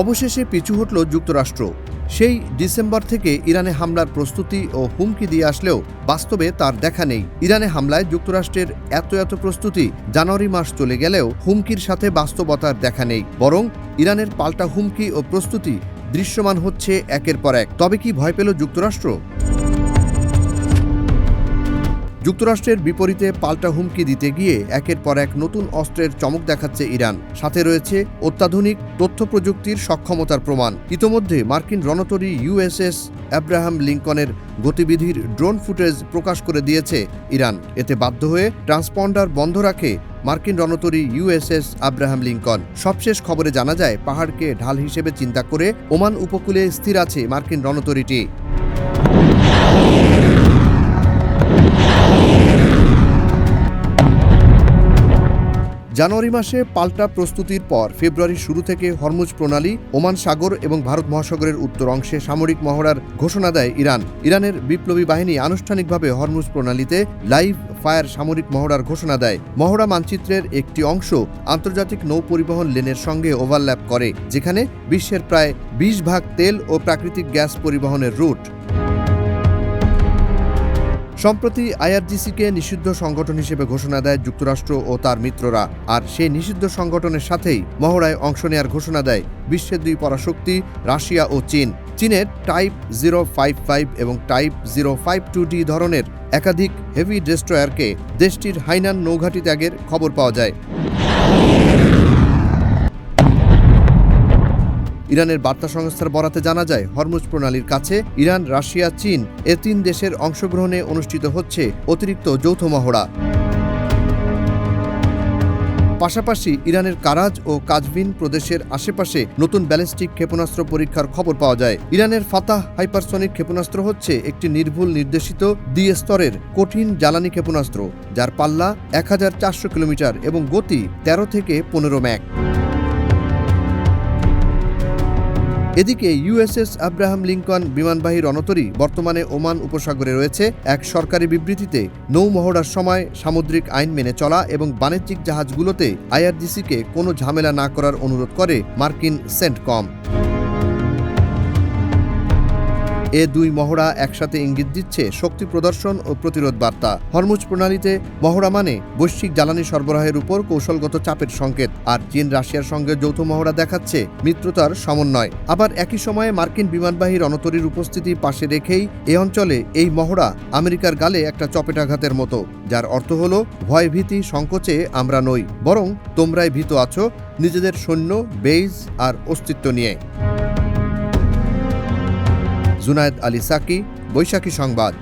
অবশেষে পিছু হটল যুক্তরাষ্ট্র। সেই ডিসেম্বর থেকে ইরানে হামলার প্রস্তুতি ও হুমকি দিয়ে আসলেও বাস্তবে তার দেখা নেই। ইরানে হামলায় যুক্তরাষ্ট্রের এত প্রস্তুতি জানুয়ারি মাস চলে গেলেও হুমকির সাথে বাস্তবতার দেখা নেই, বরং ইরানের পাল্টা হুমকি ও প্রস্তুতি দৃশ্যমান হচ্ছে একের পর এক। তবে কি ভয় পেল যুক্তরাষ্ট্র? যুক্তরাষ্ট্রের বিপরীতে পাল্টা হুমকি দিতে গিয়ে একের পর এক নতুন অস্ত্রের চমক দেখাচ্ছে ইরান। সাথে রয়েছে অত্যাধুনিক তথ্য প্রযুক্তির সক্ষমতার প্রমাণ। ইতোমধ্যে মার্কিন রণতরী ইউএসএস আব্রাহাম লিঙ্কনের গতিবিধির ড্রোন ফুটেজ প্রকাশ করে দিয়েছে ইরান। এতে বাধ্য হয়ে ট্রান্সপন্ডার বন্ধ রাখে মার্কিন রণতরী ইউএসএস আব্রাহাম লিঙ্কন। সবশেষ খবরে জানা যায়, পাহাড়কে ঢাল হিসেবে চিন্তা করে ওমান উপকূলে স্থির আছে মার্কিন রণতরীটি। জানুয়ারি মাসে পাল্টা প্রস্তুতির পর ফেব্রুয়ারির শুরু থেকে হরমুজ প্রণালী, ওমান সাগর এবং ভারত মহাসাগরের উত্তর অংশে সামরিক মহড়ার ঘোষণা দেয় ইরান। ইরানের বিপ্লবী বাহিনী আনুষ্ঠানিকভাবে হরমুজ প্রণালীতে লাইভ ফায়ার সামরিক মহড়ার ঘোষণা দেয়। মহড়া মানচিত্রের একটি অংশ আন্তর্জাতিক নৌ পরিবহন লেনের সঙ্গে ওভারল্যাপ করে, যেখানে বিশ্বের প্রায় 20% তেল ও প্রাকৃতিক গ্যাস পরিবহনের রুট। সম্প্রতি আইআরজিসিকে নিষিদ্ধ সংগঠন হিসেবে ঘোষণা দেয় যুক্তরাষ্ট্র ও তার মিত্ররা, আর সেই নিষিদ্ধ সংগঠনের সাথেই মহড়ায় অংশ নেয়ার ঘোষণা দেয় বিশ্বের দুই পরাশক্তি রাশিয়া ও চীন। চীনের টাইপ 055 এবং টাইপ 052D ধরনের একাধিক হেভি ডেস্ট্রয়ারকে দেশটির হাইনান নৌঘাঁটি ত্যাগের খবর পাওয়া যায়। ইরানের বার্তা সংস্থার বরাতে জানা যায়, হরমুজ প্রণালীর কাছে ইরান, রাশিয়া, চীন এ 3 দেশের অংশগ্রহণে অনুষ্ঠিত হচ্ছে অতিরিক্ত যৌথ মহড়া। পাশাপাশি ইরানের কারাজ ও কাজভিন প্রদেশের আশেপাশে নতুন ব্যালিস্টিক ক্ষেপণাস্ত্র পরীক্ষার খবর পাওয়া যায়। ইরানের ফাতাহ হাইপারসনিক ক্ষেপণাস্ত্র হচ্ছে একটি নির্ভুল নির্দেশিত দ্বি-স্তরের কঠিন জ্বালানি ক্ষেপণাস্ত্র, যার পাল্লা 1400 কিলোমিটার এবং গতি 13 থেকে 15 ম্যাক। এদিকে ইউএসএস আব্রাহাম লিঙ্কন বিমানবাহী রণতরী বর্তমানে ওমান উপসাগরে রয়েছে। এক সরকারি বিবৃতিতে নৌ মহড়ার সময় সামুদ্রিক আইন মেনে চলা এবং বাণিজ্যিক জাহাজগুলোতে আইআরজিসিকে কোনো ঝামেলা না করার অনুরোধ করে মার্কিন সেন্টকম। এ দুই মহড়া একসাথে ইঙ্গিত দিচ্ছে শক্তি প্রদর্শন ও প্রতিরোধ বার্তা। হরমুজ প্রণালীতে মহড়া মানে বৈশ্বিক জ্বালানি সরবরাহের উপর কৌশলগত চাপের সংকেত, আর চীন রাশিয়ার সঙ্গে যৌথ মহড়া দেখাচ্ছে মিত্রতার সমন্বয়। আবার একই সময়ে মার্কিন বিমানবাহী রণতরীর উপস্থিতি পাশে রেখেই এ অঞ্চলে এই মহড়া আমেরিকার গালে একটা চপেটাঘাতের মতো, যার অর্থ হলো ভয় ভীতি সংকোচে আমরা নই, বরং তোমরাই ভীত আছো নিজেদের সৈন্য, বেইজ আর অস্তিত্ব নিয়ে। জুনায়েদ আলী সাকি, বৈশাখী সংবাদ।